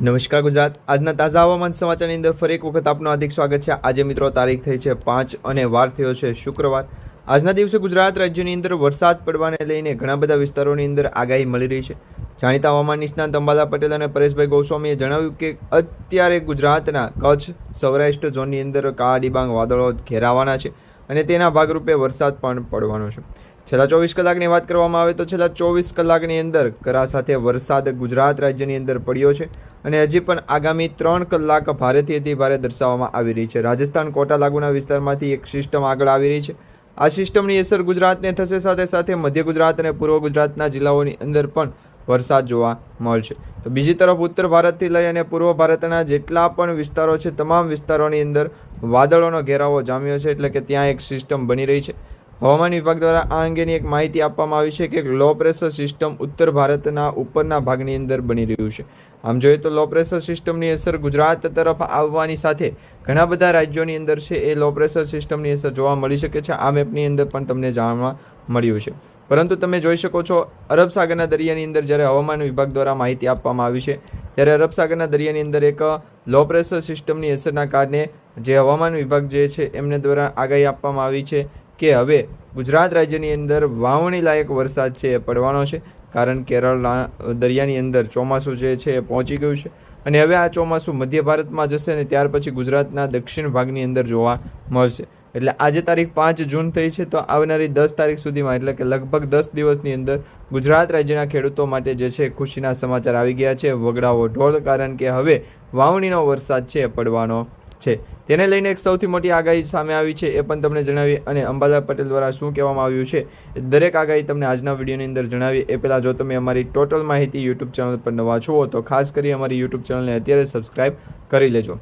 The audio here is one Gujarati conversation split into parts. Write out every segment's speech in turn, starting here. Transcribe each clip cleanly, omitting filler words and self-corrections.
નમસ્કાર ગુજરાત આજના તાજા હવામાન સમાચારની અંદર ફરી એક વખત આપનું હાર્દિક સ્વાગત છે। આજે મિત્રો તારીખ થઈ છે 5 અને વાર થયો છે શુક્રવાર। આજના દિવસે ગુજરાત રાજ્યની અંદર વરસાદ પડવાને લઈને ઘણા બધા વિસ્તારોની અંદર આગાહી મળી રહી છે। જાણીતા હવામાન નિષ્ણાત અંબાલા પટેલ અને પરેશભાઈ ગોસ્વામીએ જણાવ્યું કે અત્યારે ગુજરાતના કચ્છ સૌરાષ્ટ્ર ઝોનની અંદર કાળા ડિબાંગ વાદળો ઘેરાવાના છે અને તેના ભાગરૂપે વરસાદ પણ પડવાનો છે। છેલ્લા 24 કલાકની વાત કરવામાં આવે તો છેલ્લા 24 કલાકની અંદર કરા સાથે વરસાદ ગુજરાત રાજ્યની અંદર પડ્યો છે અને હજી પણ આગામી 3 કલાક ભારેથી અતિ ભારે દર્શાવવામાં આવી રહી છે। રાજસ્થાન કોટા લાગુના વિસ્તારમાંથી એક સિસ્ટમ આગળ આવી રહી છે। આ સિસ્ટમની અસર ગુજરાતને થશે, સાથે સાથે મધ્ય ગુજરાત અને પૂર્વ ગુજરાતના જિલ્લાઓની અંદર પણ વરસાદ જોવા મળશે। તો બીજી તરફ ઉત્તર ભારતથી લઈ અને પૂર્વ ભારતના જેટલા પણ વિસ્તારો છે તમામ વિસ્તારોની અંદર વાદળોનો ઘેરાવો જામ્યો છે, એટલે કે ત્યાં એક સિસ્ટમ બની રહી છે। હવામાન વિભાગ દ્વારા આ અંગેની એક માહિતી આપવામાં આવી છે કે લો પ્રેશર સિસ્ટમ ઉત્તર ભારતના ઉપરના ભાગની અંદર બની રહ્યું છે। આમ જોઈએ તો લો પ્રેશર સિસ્ટમની અસર ગુજરાત તરફ આવવાની સાથે ઘણા બધા રાજ્યોની અંદર છે એ લો પ્રેશર સિસ્ટમની અસર જોવા મળી શકે છે। આ મેપની અંદર પણ તમને જાણવા મળ્યું છે, પરંતુ તમે જોઈ શકો છો અરબ સાગરના દરિયાની અંદર જ્યારે હવામાન વિભાગ દ્વારા માહિતી આપવામાં આવી છે ત્યારે અરબ સાગરના દરિયાની અંદર એક લો પ્રેશર સિસ્ટમની અસરના કારણે જે હવામાન વિભાગ જે છે એમને દ્વારા આગાહી આપવામાં આવી છે કે હવે ગુજરાત રાજ્યની અંદર વાવણી લાયક વરસાદ છે એ પડવાનો છે, કારણ કેરળના દરિયાની અંદર ચોમાસું જે છે એ પહોંચી ગયું છે અને હવે આ ચોમાસું મધ્ય ભારતમાં જશે અને ત્યાર પછી ગુજરાતના દક્ષિણ ભાગની અંદર જોવા મળશે। એટલે આજે તારીખ 5 જૂન થઈ છે, તો આવનારી 10 તારીખ સુધીમાં એટલે કે લગભગ 10 દિવસની અંદર ગુજરાત રાજ્યના ખેડૂતો માટે જે છે ખુશીના સમાચાર આવી ગયા છે। વગડાઓ ઢોળ, કારણ કે હવે વાવણીનો વરસાદ છે પડવાનો છે। તેને લઈને એક સૌથી મોટી આગાહી સામે આવી છે એ પણ તમને જણાવી અને અંબાલા પટેલ દ્વારા શું કહેવામાં આવ્યું છે એ દરેક આગાહી તમને આજના વિડીયોની અંદર જણાવી। એ પહેલાં જો તમે અમારી ટોટલ માહિતી યુટ્યુબ ચેનલ પર નવા છો તો ખાસ કરી અમારી યુટ્યુબ ચેનલને અત્યારે સબસ્ક્રાઈબ કરી લેજો,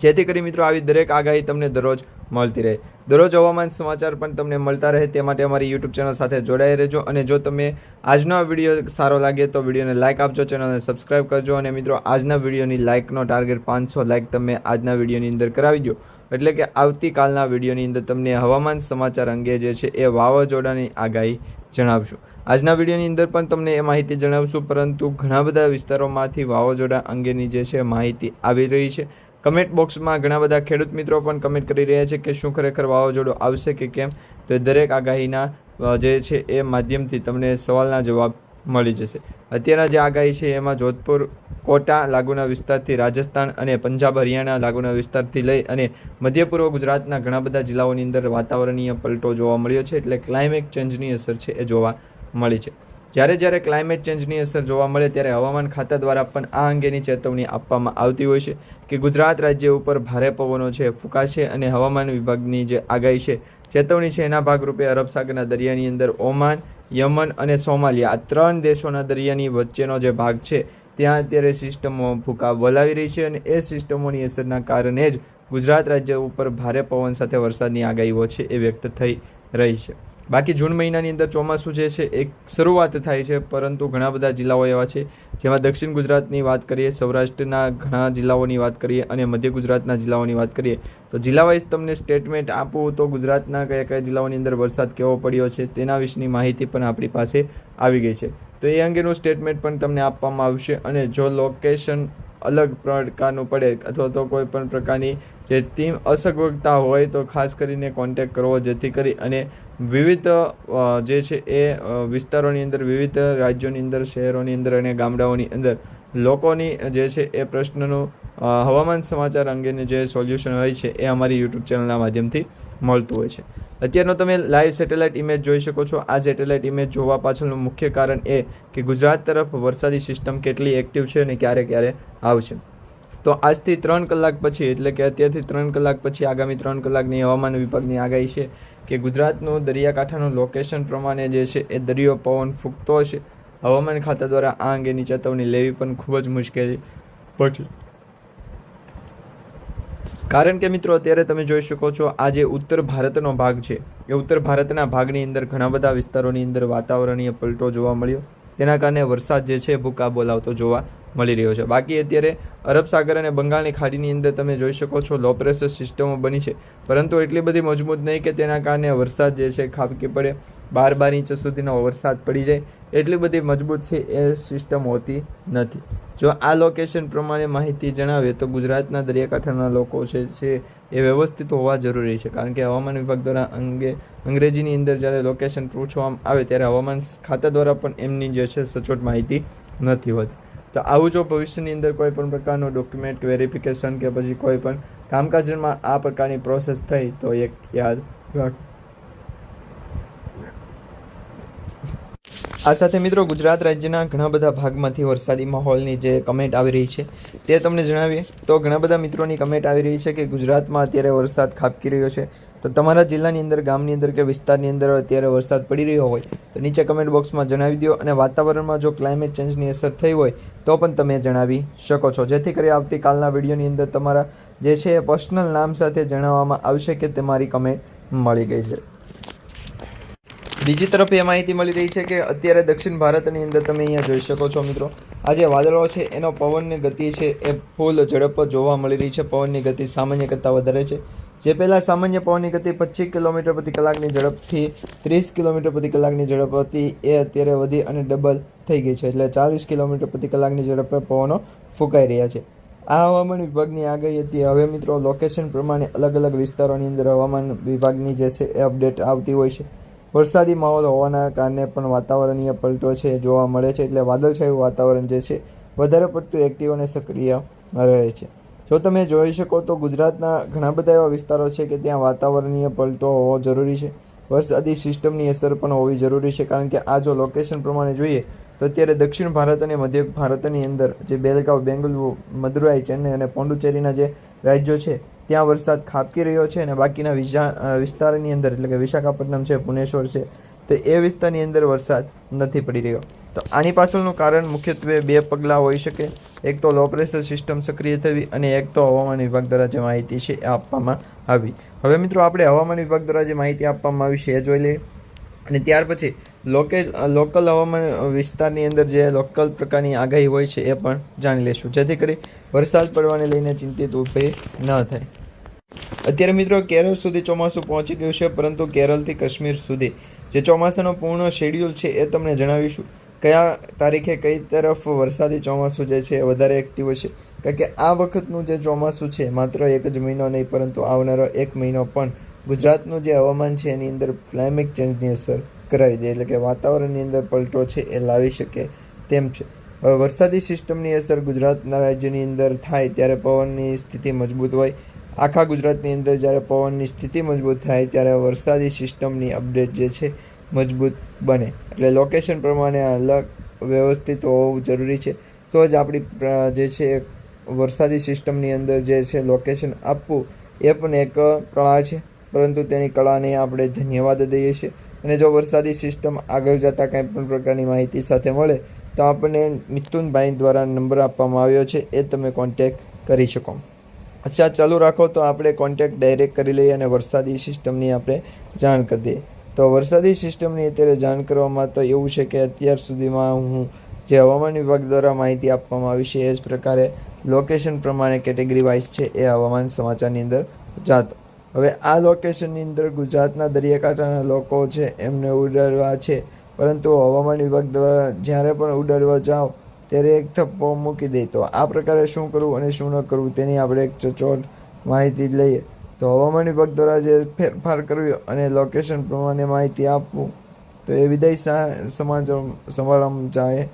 જેથી કરી મિત્રો આવી દરેક આગાહી તમને દરરોજ મળતી રહે। દરરોજ હવામાન સમાચાર પણ તમને મળતા રહે તે માટે અમારી યુટ્યુબ ચેનલ સાથે જોડાઈ રહેજો। અને જો તમે આજનો વિડીયો સારો લાગે તો વિડીયોને લાઇક આપજો, ચેનલને સબસ્ક્રાઈબ કરજો અને મિત્રો આજના વિડીયોની લાઇકનો ટાર્ગેટ 500 લાઇક તમે આજના વિડીયોની અંદર કરાવી દો, એટલે કે આવતીકાલના વિડીયોની અંદર તમને હવામાન સમાચાર અંગે જે છે એ વાવાઝોડાની આગાહી જણાવશું। આજના વિડીયોની અંદર પણ તમને એ માહિતી જણાવશું, પરંતુ ઘણા બધા વિસ્તારોમાંથી વાવાઝોડા અંગેની જે છે માહિતી આવી રહી છે। કમેન્ટ બોક્સમાં ઘણા બધા ખેડૂત મિત્રો પણ કમેન્ટ કરી રહ્યા છે કે શું ખરેખર વાવાઝોડું આવશે કે કેમ, તો એ દરેક આગાહીના જે છે એ માધ્યમથી તમને સવાલના જવાબ મળી જશે। અત્યારના જે આગાહી છે એમાં જોધપુર કોટા લાગુના વિસ્તારથી રાજસ્થાન અને પંજાબ હરિયાણા લાગુના વિસ્તારથી લઈ અને મધ્ય પૂર્વ ગુજરાતના ઘણા બધા જિલ્લાઓની અંદર વાતાવરણીય પલટો જોવા મળ્યો છે, એટલે ક્લાઇમેટ ચેન્જની અસર છે એ જોવા મળી છે। જ્યારે ક્લાઇમેટ ચેન્જની અસર જોવા મળે ત્યારે હવામાન ખાતા દ્વારા પણ આ અંગેની ચેતવણી આપવામાં આવતી હોય છે કે ગુજરાત રાજ્ય ઉપર ભારે પવનો છે ફૂંકાશે અને હવામાન વિભાગની જે આગાહી છે ચેતવણી છે એના ભાગરૂપે અરબ સાગરના દરિયાની અંદર ઓમાન, યમન અને સોમાલિયા આ 3 દેશોના દરિયાની વચ્ચેનો જે ભાગ છે ત્યાં અત્યારે સિસ્ટમો ભૂકા બોલાવી રહી છે અને એ સિસ્ટમોની અસરના કારણે જ ગુજરાત રાજ્ય ઉપર ભારે પવન સાથે વરસાદની આગાહીઓ છે એ વ્યક્ત થઈ રહી છે। બાકી જૂન મહિનાની અંદર ચોમાસું જે છે એક શરૂઆત થાય છે, પરંતુ ઘણા બધા જિલ્લાઓ એવા છે જેમાં દક્ષિણ ગુજરાતની વાત કરીએ, સૌરાષ્ટ્રના ઘણા જિલ્લાઓની વાત કરીએ અને મધ્ય ગુજરાતના જિલ્લાઓની વાત કરીએ તો જિલ્લા વાઇઝ તમને સ્ટેટમેન્ટ આપું તો ગુજરાતના કયા કયા જિલ્લાઓની અંદર વરસાદ કેવો પડ્યો છે તેના વિશેની માહિતી પણ આપણી પાસે આવી ગઈ છે, તો એ અંગેનું સ્ટેટમેન્ટ પણ તમને આપવામાં આવશે। અને જો લોકેશન અલગ પ્રકારનું પડે અથવા તો કોઈ પણ પ્રકારની જે થીમ અસગવડતા હોય તો ખાસ કરીને કોન્ટેક્ટ કરવો, જેથી કરી અને વિવિધ જે છે એ વિસ્તારોની અંદર, વિવિધ રાજ્યોની અંદર, શહેરોની અંદર અને ગામડાઓની અંદર લોકોની જે છે એ પ્રશ્નનું હવામાન સમાચાર અંગેનું જે સોલ્યુશન હોય છે એ અમારી યુટ્યુબ ચેનલના માધ્યમથી મળતું હોય છે। અત્યારનો તમે લાઈવ સેટેલાઇટ ઇમેજ જોઈ શકો છો। આ સેટેલાઇટ ઇમેજ જોવા પાછળનું મુખ્ય કારણ એ કે ગુજરાત તરફ વરસાદી સિસ્ટમ કેટલી એક્ટિવ છે અને ક્યારે આવશે। તો આજથી 3 કલાક પછી એટલે કે અત્યારથી 3 કલાક પછી આગામી 3 કલાકની હવામાન વિભાગની આગાહી છે કે ગુજરાતનું દરિયાકાંઠાનું લોકેશન પ્રમાણે જે છે એ દરિયો પવન ફૂંકતો હશે। હવામાન ખાતા દ્વારા આ અંગેની ચેતવણી લેવી પણ ખૂબ જ મુશ્કેલી પડશે, કારણ કે મિત્રો અત્યારે તમે જોઈ શકો છો આ જે ઉત્તર ભારતનો ભાગ છે એ ઉત્તર ભારતના ભાગની અંદર ઘણા બધા વિસ્તારોની અંદર વાતાવરણીય પલટો જોવા મળ્યો, તેના કારણે વરસાદ જે છે ભૂકા બોલાવતો જોવા મળી રહ્યો છે. બાકી અત્યારે અરબ સાગર અને બંગાળની ખાડીની અંદર તમે જોઈ શકો છો લો પ્રેશર સિસ્ટમો બની છે, પરંતુ એટલી બધી મજબૂત નહીં કે તેના કારણે વરસાદ જે છે ખાબકી પડે, 12 ઇંચ સુધીનો વરસાદ પડી જાય, એટલી બધી મજબૂત છે એ સિસ્ટમ હોતી નથી. જો આ લોકેશન પ્રમાણે માહિતી જણાવે તો ગુજરાતના દરિયાકાંઠાના લોકો છે એ વ્યવસ્થિત હોવા જરૂરી છે, કારણ કે હવામાન વિભાગ દ્વારા અંગ્રેજીની અંદર જ્યારે લોકેશન પૂછવામાં આવે ત્યારે હવામાન ખાતા દ્વારા પણ એમની જે છે સચોટ માહિતી નથી હોતી. તો આવું જો ભવિષ્યની અંદર કોઈ પણ પ્રકારનું ડોક્યુમેન્ટ વેરિફિકેશન કે પછી કોઈ પણ કામકાજમાં આ પ્રકારની પ્રોસેસ થઈ તો એક યાદ રાખ. આ સાથે મિત્રો ગુજરાત રાજ્યના ઘણા બધા ભાગમાંથી વરસાદી માહોલની જે કમેન્ટ આવી રહી છે તે તમને જણાવીએ તો ઘણા બધા મિત્રોની કમેન્ટ આવી રહી છે કે ગુજરાતમાં અત્યારે વરસાદ ખાબકી રહ્યો છે. તો તમારા જિલ્લાની અંદર, ગામની અંદર કે વિસ્તારની અંદર અત્યારે વરસાદ પડી રહ્યો હોય તો નીચે કમેન્ટ બોક્સમાં જણાવી દો, અને વાતાવરણમાં જો ક્લાઇમેટ ચેન્જની અસર થઈ હોય તો પણ તમે જણાવી શકો છો, જેથી કરી આવતીકાલના વિડીયોની અંદર તમારા જે છે પર્સનલ નામ સાથે જણાવવામાં આવશે કે તમારી કમેન્ટ મળી ગઈ છે. બીજી તરફ એ માહિતી મળી રહી છે કે અત્યારે દક્ષિણ ભારતની અંદર તમે અહીંયા જોઈ શકો છો મિત્રો, આ જે વાદળો છે એનો પવનની ગતિ છે એ ફૂલ ઝડપ જોવા મળી રહી છે. પવનની ગતિ સામાન્ય કરતાં વધારે છે. જે પહેલાં સામાન્ય પવનની ગતિ 25 કિલોમીટર પ્રતિ કલાકની ઝડપથી 30 કિલોમીટર પ્રતિ કલાકની ઝડપ હતી એ અત્યારે વધી અને ડબલ થઈ ગઈ છે, એટલે 40 કિલોમીટર પ્રતિ કલાકની ઝડપે પવનો ફૂંકાઈ રહ્યા છે. આ હવામાન વિભાગની આગાહી હતી. હવે મિત્રો લોકેશન પ્રમાણે અલગ અલગ વિસ્તારોની અંદર હવામાન વિભાગની જે છે એ અપડેટ આવતી હોય છે. વરસાદી માહોલ હોવાના કારણે પણ વાતાવરણીય પલટો છે જોવા મળે છે, એટલે વાદળછાયું વાતાવરણ જે છે વધારે પડતું એક્ટિવ અને સક્રિય રહે છે. જો તમે જોઈ શકો તો ગુજરાતના ઘણા બધા એવા વિસ્તારો છે કે ત્યાં વાતાવરણીય પલટો હોવો જરૂરી છે. વરસાદી સિસ્ટમની અસર પણ હોવી જરૂરી છે, કારણ કે આ જો લોકેશન પ્રમાણે જોઈએ તો અત્યારે દક્ષિણ ભારત અને મધ્ય ભારતની અંદર જે બેલગાંવ, બેંગલુરુ, મદુરાઈ, ચેન્નઈ અને પોંડુચેરીના જે રાજ્યો છે ત્યાં વરસાદ ખાબકી રહ્યો છે, અને બાકીના વિસ્તારની અંદર એટલે કે વિશાખાપટ્ટનમ છે, ભુવનેશ્વર છે, તો એ વિસ્તારની અંદર વરસાદ નથી પડી રહ્યો. તો આની પાછળનું કારણ મુખ્યત્વે બે પગલાં હોઈ શકે. એક તો લો પ્રેશર સિસ્ટમ સક્રિય થવી, અને એક તો હવામાન વિભાગ દ્વારા જે માહિતી છે એ આપવામાં આવી. હવે મિત્રો આપણે હવામાન વિભાગ દ્વારા જે માહિતી આપવામાં આવી છે એ જોઈ લઈએ, અને ત્યાર પછી લોકલ હવામાન વિસ્તારની અંદર જે લોકલ પ્રકારની આગાહી હોય છે એ પણ જાણી લઈશું, જેથી કરી વરસાદ પડવાને લઈને ચિંતિત ઊભી ન થાય. અત્યારે મિત્રો કેરળ સુધી ચોમાસું પહોંચી ગયું છે, પરંતુ કેરળથી કાશ્મીર સુધી જે ચોમાસાનો પૂર્ણ શેડ્યુલ છે એ તમને જણાવીશું. કયા તારીખે કઈ તરફ વરસાદી ચોમાસું જે છે વધારે એક્ટિવ હશે, કારણ કે આ વખતનું જે ચોમાસું છે માત્ર એક જ મહિનો નહીં પરંતુ આવનારો 1 મહિનો પણ ગુજરાતનું જે હવામાન છે એની અંદર ક્લાઇમેટ ચેન્જની અસર કરાવી દે, એટલે કે વાતાવરણની અંદર પલટો છે એ લાવી શકે તેમ છે. હવે વરસાદી સિસ્ટમની અસર ગુજરાતના રાજ્યની અંદર થાય ત્યારે પવનની સ્થિતિ મજબૂત હોય. આખા ગુજરાતની અંદર જ્યારે પવનની સ્થિતિ મજબૂત થાય ત્યારે વરસાદી સિસ્ટમની અપડેટ જે છે મજબૂત બને, એટલે લોકેશન પ્રમાણે અલગ વ્યવસ્થિત હોવું જરૂરી છે. તો જ આપણી જે છે વરસાદી સિસ્ટમની અંદર જે છે લોકેશન આપવું એ પણ એક કળા છે, પરંતુ તેની કળાને આપણે ધન્યવાદ દઈએ છીએ. અને જો વરસાદી સિસ્ટમ આગળ જતાં કંઈ પણ પ્રકારની માહિતી સાથે મળે તો આપણને મિથુનભાઈ દ્વારા નંબર આપવામાં આવ્યો છે, એ તમે કોન્ટેક્ટ કરી શકો. અચ્છા, ચાલુ રાખો તો આપણે કોન્ટેક્ટ ડાયરેક્ટ કરી લઈએ અને વરસાદી સિસ્ટમની આપણે જાણ કરી દઈએ. તો વરસાદી સિસ્ટમની અત્યારે જાણ કરવામાં તો એવું છે કે અત્યાર સુધીમાં હું જે હવામાન વિભાગ દ્વારા માહિતી આપવામાં આવી છે એ જ પ્રકારે લોકેશન પ્રમાણે કેટેગરી વાઇઝ છે એ હવામાન સમાચારની અંદર જાતો. હવે આ લોકેશનની અંદર ગુજરાતના દરિયાકાંઠાના લોકો છે એમને ઉડાડવા છે, પરંતુ હવામાન વિભાગ દ્વારા જ્યારે પણ ઉડાડવા જાઓ ત્યારે એક થપ્પો મૂકી દે. તો આ પ્રકારે શું કરવું અને શું ન કરવું તેની આપણે એક સચોટ માહિતી લઈએ. તો હવામાન વિભાગ દ્વારા જે ફેરફાર કરવી અને લોકેશન પ્રમાણે માહિતી આપવું, તો એ વિદેશ સમાચાર ચાહે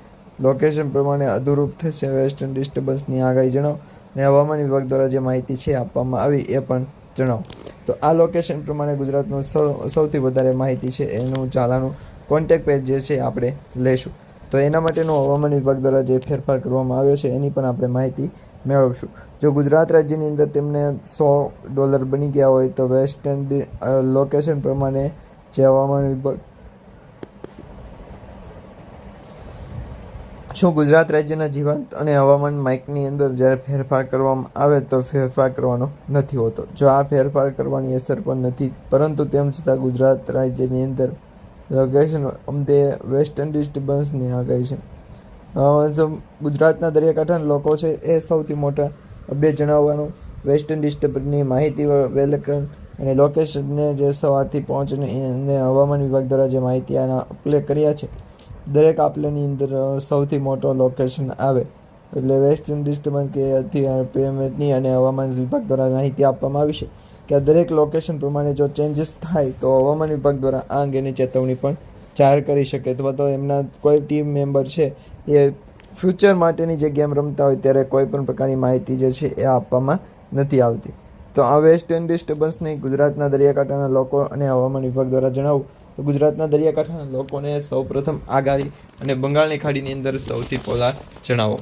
લોકેશન પ્રમાણે અધૂરૂપ થશે. વેસ્ટર્ન ડિસ્ટર્બન્સની આગાહી જણાવો, અને હવામાન વિભાગ દ્વારા જે માહિતી છે આપવામાં આવી એ પણ જણાવો. તો આ લોકેશન પ્રમાણે ગુજરાતનું સૌથી વધારે માહિતી છે એનું ચાલાનું કોન્ટેક્ટ પેજ જે છે આપણે લઈશું. તો એના માટેનો હવામાન વિભાગ દ્વારા જે ફેરફાર કરવામાં આવ્યો છે એની પણ આપણે માહિતી મેળવશું. જો ગુજરાત રાજ્યની અંદર તેમને $100 બની ગયા હોય તો વેસ્ટર્ન લોકેશન પ્રમાણે જે હવામાન વિભાગ શું ગુજરાત રાજ્યના જીવાંત અને હવામાન માઇકની અંદર જ્યારે ફેરફાર કરવામાં આવે તો ફેરફાર કરવાનો નથી હોતો. જો આ ફેરફાર કરવાની અસર પણ નથી, પરંતુ તેમ છતાં ગુજરાત રાજ્યની અંદર લોકેશન અમદે વેસ્ટર્ન ડિસ્ટર્બન્સની આગાહી છે. ગુજરાતના દરિયાકાંઠાના લોકો છે એ સૌથી મોટા અપડેટ જણાવવાનું વેસ્ટર્ન ડિસ્ટર્બની માહિતી વેલકમ અને લોકેશનને જે સવારથી પહોંચને હવામાન વિભાગ દ્વારા જે માહિતી આના અપ્લે કર્યા છે, દરેક આપલેની અંદર સૌથી મોટો લોકેશન આવે એટલે વેસ્ટર્ન ડિસ્ટર્બન્સ કે પેમેન્ટની અને હવામાન વિભાગ દ્વારા માહિતી આપવામાં આવી છે કે આ દરેક લોકેશન પ્રમાણે જો ચેન્જીસ થાય તો હવામાન વિભાગ દ્વારા આ અંગેની ચેતવણી પણ જાહેર કરી શકે અથવા તો એમના કોઈ ટીમ મેમ્બર છે એ ફ્યુચર માટેની જે ગેમ રમતા હોય ત્યારે કોઈ પણ પ્રકારની માહિતી જે છે એ આપવામાં નથી આવતી. તો આ વેસ્ટર્ન ડિસ્ટર્બન્સની ગુજરાતના દરિયાકાંઠાના લોકો અને હવામાન વિભાગ દ્વારા જણાવું તો ગુજરાતના દરિયાકાંઠાના લોકોને સૌપ્રથમ આગાહી અને બંગાળની ખાડીની અંદર સૌથી પહેલાં જણાવો.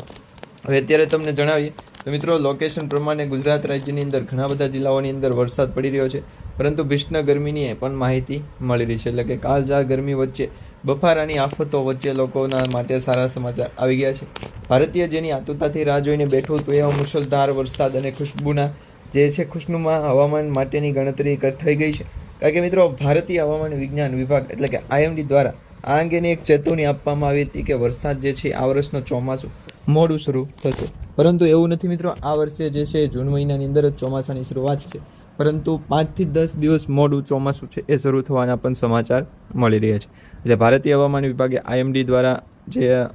હવે અત્યારે તમને જણાવીએ તો મિત્રો લોકેશન પ્રમાણે ગુજરાત રાજ્યની અંદર ઘણા બધા જિલ્લાઓની અંદર વરસાદ પડી રહ્યો છે, પરંતુ ભીષણ ગરમીની પણ માહિતી મળી રહી છે. એટલે કે કાળઝાળ ગરમી વચ્ચે બફારાની આફતો વચ્ચે લોકોના માટે સારા સમાચાર આવી ગયા છે. ભારતીય જેની આતુરતાથી રાહ જોઈને બેઠું હતું એવા મુશળધાર વરસાદ અને ખુશ્બુના જે છે ખુશનુમા હવામાન માટેની ગણતરી થઈ ગઈ છે. કારણ કે મિત્રો ભારતીય હવામાન વિજ્ઞાન વિભાગ એટલે કે IMD દ્વારા આ અંગેની એક ચેતવણી આપવામાં આવી હતી કે વરસાદ જે છે આ વર્ષનો ચોમાસું મોડું શરૂ થશે, પરંતુ એવું નથી મિત્રો. આ વર્ષે જે છે જૂન મહિનાની અંદર જ ચોમાસાની શરૂઆત છે, પરંતુ 5 થી 10 દિવસ મોડું ચોમાસું છે એ શરૂ થવાના પણ સમાચાર મળી રહ્યા છે. એટલે ભારતીય હવામાન વિભાગે IMD દ્વારા જે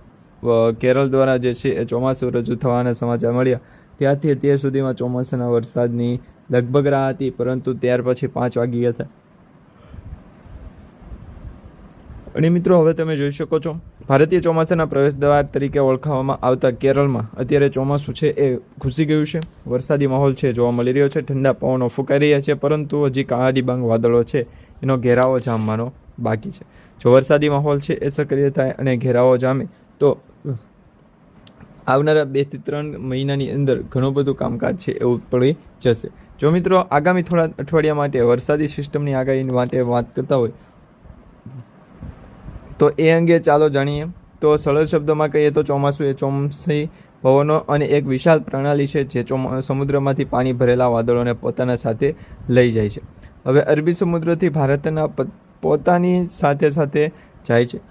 કેરળ દ્વારા જે છે એ ચોમાસું રજૂ થવાના સમાચાર મળ્યા ત્યારથી અત્યાર સુધીમાં ચોમાસાના વરસાદની લગભગ રાહ હતી, પરંતુ ત્યાર પછી 5 વાગી ગયા હતા. અને મિત્રો હવે તમે જોઈ શકો છો ભારતીય ચોમાસાના પ્રવેશદ્વાર તરીકે ઓળખાવામાં આવતા કેરળમાં અત્યારે ચોમાસું છે એ ઘૂસી ગયું છે. વરસાદી માહોલ છે જોવા મળી રહ્યો છે, ઠંડા પવનો ફૂંકાઈ રહ્યા છે, પરંતુ હજી કાળા ડિબાંગ વાદળો છે એનો ઘેરાવો જામવાનો બાકી છે. જો વરસાદી માહોલ છે એ સક્રિય થાય અને ઘેરાવો જામે તો આવનારા 2 થી 3 મહિનાની અંદર ઘણું બધું કામકાજ છે એવું પડી જશે. જો મિત્રો આગામી થોડા અઠવાડિયા માટે વરસાદી સિસ્ટમની આગાહી માટે વાત કરતા હોય તો એ અંગે ચાલો જાણીએ. તો સરળ શબ્દોમાં કહીએ તો ચોમાસું એ ચોમાસી પવનો અને એક વિશાળ પ્રણાલી છે જે સમુદ્રમાંથી પાણી ભરેલા વાદળોને પોતાના સાથે લઈ જાય છે. હવે અરબી સમુદ્રથી ભારતના પોતાની સાથે જાય છે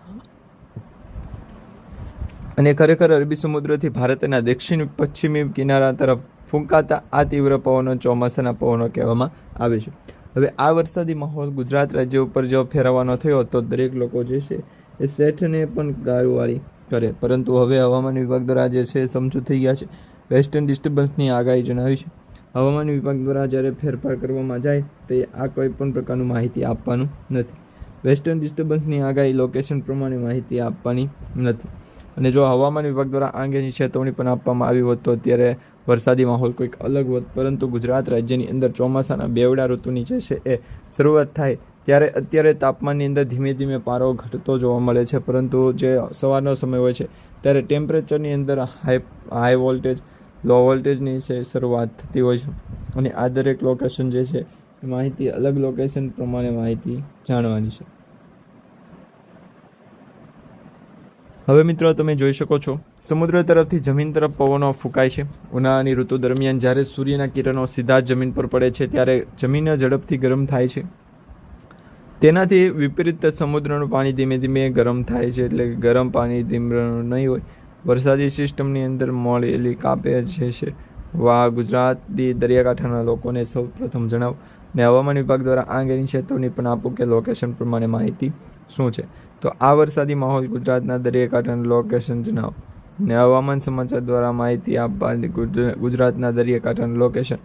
અને ખરેખર અરબી સમુદ્રથી ભારતના દક્ષિણ પશ્ચિમી કિનારા તરફ ફૂંકાતા આ તીવ્ર પવનો ચોમાસાના પવનો કહેવામાં આવે છે. હવે આ વરસાદી માહોલ ગુજરાત રાજ્ય ઉપર જો ફેરવવાનો થયો તો દરેક લોકો જે છે એ શેઠને પણ ગાળવાળી કરે, પરંતુ હવે હવામાન વિભાગ દ્વારા જે છે સમજૂત થઈ ગયા છે. વેસ્ટર્ન ડિસ્ટર્બન્સની આગાહી જણાવી છે. હવામાન વિભાગ દ્વારા જ્યારે ફેરફાર કરવામાં જાય તો આ કોઈ પણ પ્રકારનું માહિતી આપવાનું નથી. વેસ્ટર્ન ડિસ્ટર્બન્સની આગાહી લોકેશન પ્રમાણે માહિતી આપવાની નથી. અને જો હવામાન વિભાગ દ્વારા આ અંગેની ચેતવણી પણ આપવામાં આવી હોત તો અત્યારે વરસાદી માહોલ કોઈક અલગ હોત, પરંતુ ગુજરાત રાજ્યની અંદર ચોમાસાના બેવડા ઋતુની જે છે એ શરૂઆત થાય ત્યારે અત્યારે તાપમાનની અંદર ધીમે ધીમે પારો ઘટતો જોવા મળે છે, પરંતુ જે સવારનો સમય હોય છે ત્યારે ટેમ્પરેચરની અંદર હાઈ વોલ્ટેજ લો વોલ્ટેજની છે શરૂઆત થતી હોય છે. અને આ દરેક લોકેશન જે છે એ માહિતી અલગ લોકેશન પ્રમાણે માહિતી જાણવાની છે. હવે મિત્રો તમે જોઈ શકો છો સમુદ્ર તરફથી જમીન તરફ પવનો ફૂંકાય છે. ઉનાળાની ઋતુ દરમિયાન જ્યારે સૂર્યના કિરણો સીધા જમીન પર પડે છે ત્યારે જમીન ઝડપથી ગરમ થાય છે. તેનાથી વિપરીત સમુદ્રનું પાણી ધીમે ધીમે ગરમ થાય છે. એટલે ગરમ પાણી ધીમે નહીં હોય. વરસાદી સિસ્ટમની અંદર મળેલી કાપે જે છે ગુજરાતની દરિયાકાંઠાના લોકોને સૌ પ્રથમ જણાવો ને હવામાન વિભાગ દ્વારા આ અંગેની ચેતવણી પણ આપો કે લોકેશન પ્રમાણે માહિતી શું છે. તો આ વરસાદી માહોલ ગુજરાતના દરિયાકાંઠાનું લોકેશન જણાવો ને હવામાન સમાચાર દ્વારા માહિતી આપવાની ગુજરાતના દરિયાકાંઠાનું લોકેશન.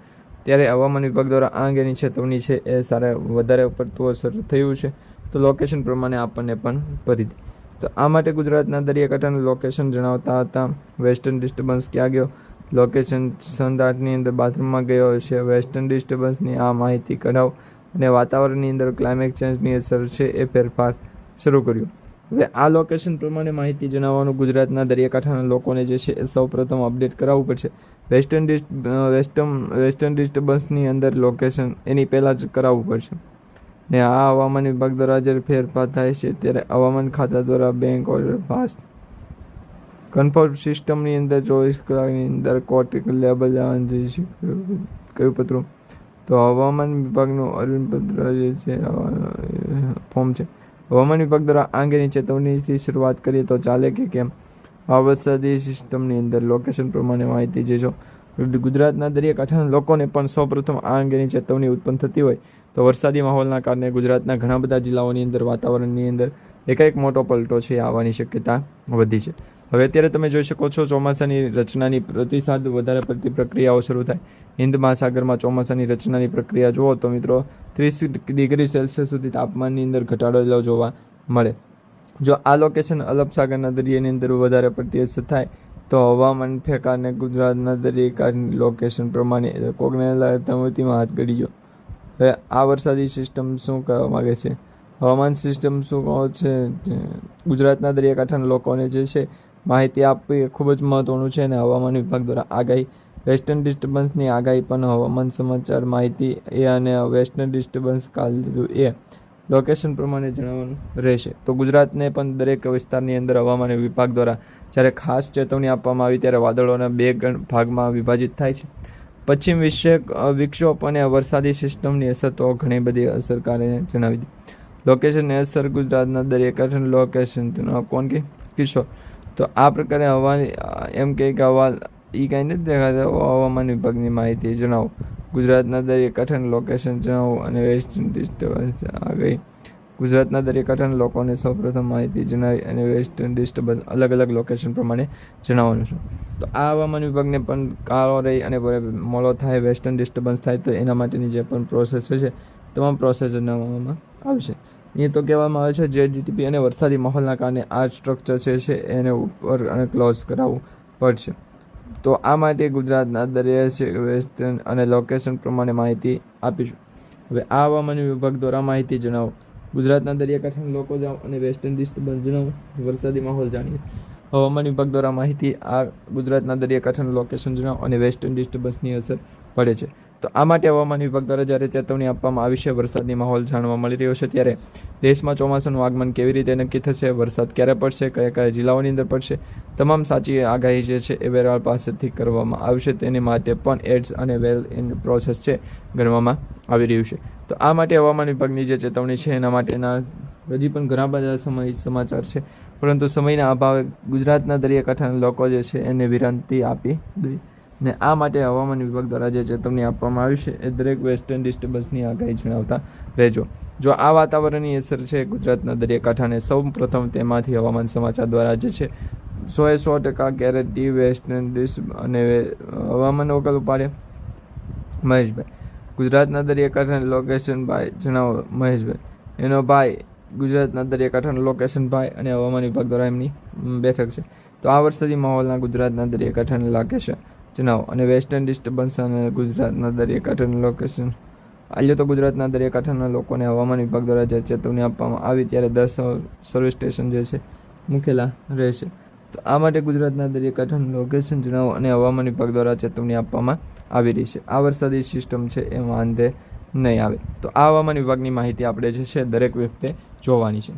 ત્યારે હવામાન વિભાગ દ્વારા આ અંગેની ચેતવણી છે એ વધારે પડતું અસર થયું છે તો લોકેશન પ્રમાણે આપણને પણ ભરી દી. તો આ માટે ગુજરાતના દરિયાકાંઠાનું લોકેશન જણાવતા હતા. વેસ્ટર્ન ડિસ્ટર્બન્સ ક્યાં ગયો, લોકેશન સંદાટની અંદર બાથરૂમમાં ગયો છે. વેસ્ટર્ન ડિસ્ટર્બન્સની આ માહિતી કઢાવ અને વાતાવરણની અંદર ક્લાઇમેટ ચેન્જની અસર છે એ ફેરફાર શરૂ કર્યું. હવે આ લોકેશન પ્રમાણે માહિતી જણાવવાનું ગુજરાતના દરિયાકાંઠાના લોકોને જે છે એ સૌપ્રથમ અપડેટ કરાવવું પડશે. વેસ્ટર્ન ડિસ્ટર્બન્સની અંદર લોકેશન એની પહેલાં જ કરાવવું પડશે. ને આ હવામાન વિભાગ દ્વારા જ્યારે ફેરફાર થાય છે ત્યારે હવામાન ખાતા દ્વારા બેંક ઓર્ડર પાસ કન્ફર્મ સિસ્ટમની અંદર 24 કલાકની અંદર કોર્ટિકલ લેબલ કયું પત્ર તો હવામાન વિભાગનું અરવિંદપત્ર જે છે ફોર્મ છે. હવામાન વિભાગ દ્વારા આ અંગેની ચેતવણીથી શરૂઆત કરીએ તો ચાલે કે કેમ. આ વરસાદી સિસ્ટમની અંદર લોકેશન પ્રમાણે માહિતી જે છો ગુજરાતના દરિયાકાંઠાના લોકોને પણ સૌપ્રથમ આ અંગેની ચેતવણી ઉત્પન્ન થતી હોય તો વરસાદી માહોલના કારણે ગુજરાતના ઘણા બધા જિલ્લાઓની અંદર વાતાવરણની અંદર એકાએક મોટો પલટો છે આવવાની શક્યતા વધી છે. હવે અત્યારે તમે જોઈ શકો છો ચોમાસાની રચનાની પ્રતિસાદ વધારે પડતી પ્રક્રિયાઓ શરૂ થાય. હિન્દ મહાસાગરમાં ચોમાસાની રચનાની પ્રક્રિયા જુઓ તો મિત્રો 30 ડિગ્રી સેલ્સિયસ સુધી તાપમાનની અંદર ઘટાડો જોવા મળે. જો આ લોકેશન અરબ સાગરના દરિયાની અંદર વધારે પડતી અસર થાય તો હવામાન ફેકાને ગુજરાતના દરિયાકાંઠાની લોકેશન પ્રમાણે કોકને તમતીમાં હાથ ગળી ગયો. હવે આ વરસાદી સિસ્ટમ શું કહેવા માગે છે? હવામાન સિસ્ટમ શું કહે છે? ગુજરાતના દરિયાકાંઠાના લોકોને જે છે માહિતી આપવી એ ખૂબ જ મહત્વનું છે. અને હવામાન વિભાગ દ્વારા આગાહી વેસ્ટર્ન ડિસ્ટર્બન્સની આગાહી પણ હવામાન સમાચાર માહિતી એ અને વેસ્ટર્ન ડિસ્ટર્બન્સ કાલ લીધું એ લોકેશન પ્રમાણે જણાવવાનું રહેશે. તો ગુજરાતને પણ દરેક વિસ્તારની અંદર હવામાન વિભાગ દ્વારા જ્યારે ખાસ ચેતવણી આપવામાં આવી ત્યારે વાદળોના 2 ભાગમાં વિભાજિત થાય છે. પશ્ચિમ વિક્ષોભ અને વરસાદી સિસ્ટમની અસર તો ઘણી બધી અસરકારે જણાવી હતી. લોકેશનની અસર ગુજરાતના દરિયાકાંઠાનું લોકેશન કોણ કે કિશોર. તો આ પ્રકારે હવા એમ કે હવા એ કાંઈ નથી દેખાતા. હવામાન વિભાગની માહિતી જણાવો. ગુજરાતના દરિયાકાંઠાનું લોકેશન જણાવો અને વેસ્ટર્ન ડિસ્ટર્બન્સ આગાહી. ગુજરાતના દરિયાકાંઠાના લોકોને સૌપ્રથમ માહિતી જણાવી અને વેસ્ટર્ન ડિસ્ટર્બન્સ અલગ અલગ લોકેશન પ્રમાણે જણાવવાનું છે. તો આ હવામાન વિભાગને પણ કાળો રહી અને મોડો થાય વેસ્ટર્ન ડિસ્ટર્બન્સ થાય તો એના માટેની જે પણ પ્રોસેસ છે તમામ પ્રોસેસ જણાવવામાં આવશે. એ તો કહેવામાં આવે છે JGTP અને વરસાદી માહોલના કારણે આ સ્ટ્રક્ચર છે એને ઉપર અને ક્લોઝ કરાવવું પડશે. તો આ માટે ગુજરાતના દરિયા વેસ્ટર્ન અને લોકેશન પ્રમાણે માહિતી આપીશું. હવે આ હવામાન વિભાગ દ્વારા માહિતી જણાવો. ગુજરાતના દરિયાકાંઠાના લોકો જાઓ અને વેસ્ટર્ન ડિસ્ટર્બન્સ જણાવો. વરસાદી માહોલ જાણીએ. હવામાન વિભાગ દ્વારા માહિતી આ ગુજરાતના દરિયાકાંઠાનું લોકેશન જણાવો અને વેસ્ટર્ન ડિસ્ટર્બન્સની અસર પડે છે. તો આ માટે હવામાન વિભાગ દ્વારા જ્યારે ચેતવણી આપવામાં આવી છે વરસાદની માહોલ જાણવા મળી રહ્યો છે ત્યારે દેશમાં ચોમાસાનું આગમન કેવી રીતે નક્કી થશે, વરસાદ ક્યારે પડશે, કયા કયા જિલ્લાઓની અંદર પડશે, તમામ સાચી આગાહી જે છે એ વેરાળ પાસેથી કરવામાં આવશે. તેની માટે પણ એડ્સ અને વેલ ઇન પ્રોસેસ છે ગણવામાં આવી રહ્યું છે. તો આ માટે હવામાન વિભાગની જે ચેતવણી છે એના માટેના હજી પણ ઘણા બધા સમાચાર છે, પરંતુ સમયના અભાવે ગુજરાતના દરિયાકાંઠાના લોકો જે છે એને વિનંતી આપી દઈ. ને આ માટે હવામાન વિભાગ દ્વારા જે ચેતવણી આપવામાં આવી છે એ દરેક વેસ્ટર્ન ડિસ્ટર્બન્સની આગાહી જણાવતા રહેજો. જો આ વાતાવરણની અસર છે ગુજરાતના દરિયાકાંઠાને સૌ પ્રથમ તેમાંથી હવામાન સમાચાર દ્વારા જે છે 100% ગેરંટી વેસ્ટર્ન અને હવામાન વકલ ઉપાડે મહેશભાઈ. ગુજરાતના દરિયાકાંઠાના લોકેશન ભાઈ જણાવો મહેશભાઈ. એનો ભાઈ ગુજરાતના દરિયાકાંઠાના લોકેશન ભાઈ અને હવામાન વિભાગ દ્વારા એમની બેઠક છે. તો આ વરસાદી માહોલના ગુજરાતના દરિયાકાંઠાના લોકેશન જણાવો અને વેસ્ટર્ન ડિસ્ટર્બન્સ અને ગુજરાતના દરિયાકાંઠાનું લોકેશન આજે તો ગુજરાતના દરિયાકાંઠાના લોકોને હવામાન વિભાગ દ્વારા જે ચેતવણી આપવામાં આવી ત્યારે 10 સર્વિસ સ્ટેશન જે છે મૂકેલા રહેશે. તો આ માટે ગુજરાતના દરિયાકાંઠાનું લોકેશન જણાવો અને હવામાન વિભાગ દ્વારા ચેતવણી આપવામાં આવી રહી છે. આ વરસાદી સિસ્ટમ છે એ વાંધે નહીં આવે. તો આ હવામાન વિભાગની માહિતી આપણે જે છે દરેક વ્યક્તિએ જોવાની છે.